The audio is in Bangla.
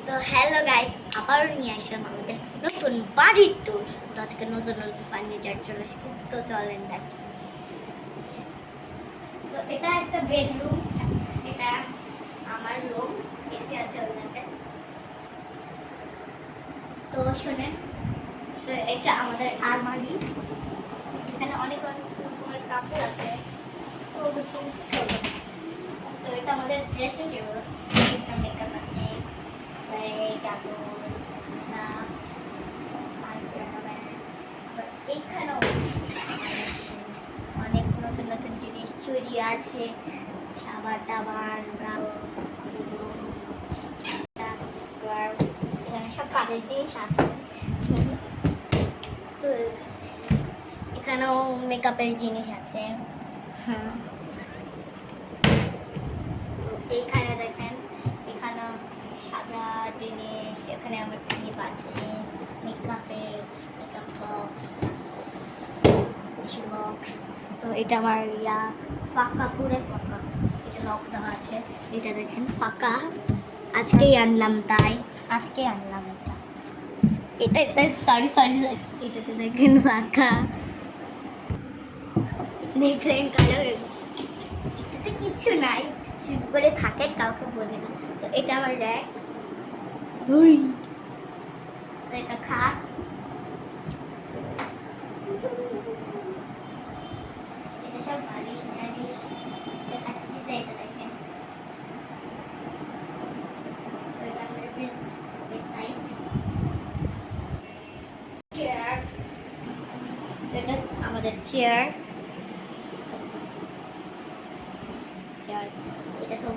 তো হ্যালো গাইস, আবারও নিয়ে আসলাম আমাদের নতুন বাড়ির ট্যুর। তো আজকে নতুন নতুন ফার্নিচার চলে আসছে, তো চলেন দেখেন। তো এটা একটা বেডরুম, এটা আমার রুম, এসি আছে ওখানে। তো শোনেন, তো এটা আমাদের আলমারি, এখানে অনেক অনেক রকমের কাপড় আছে। তো তো এটা আমাদের ড্রেসিং টেবিল, এখানে মেকআপ আছে, কাপড় এইখানেও অনেক নতুন নতুন জিনিস চুরি আছে, সাবান টাবান, এখানে সব কাজের জিনিস আছে। তো এখানেও মেকআপের জিনিস আছে। হ্যাঁ, তো এইখানে দেখেন, এখানে সাজা জিনিস, এখানে আমার ক্লিপ আছে, মেকআপ বক্স, বক্স। তো এটা আমার ফাঁকা, পুরো ফাঁকা, এটা লক দেওয়া আছে। এটা দেখেন ফাঁকা, আজকেই আনলাম, তাই আজকেই আনলাম এটা সরি সরি সরি, এটাতে দেখেন ফাঁকা, দেখেন কালো হয়ে গেছে। এটাতে কিছু নাই, চুপ করে থাকেন, কাউকে বলে না। তো এটা আমার র্যাক, তো এটা খাট, এটা সব বালিশ টালিশ, এটা দেখেন। তো এটা আমাদের বেড সাইড চেয়ার, এটা আমাদের চেয়ার, এটা তো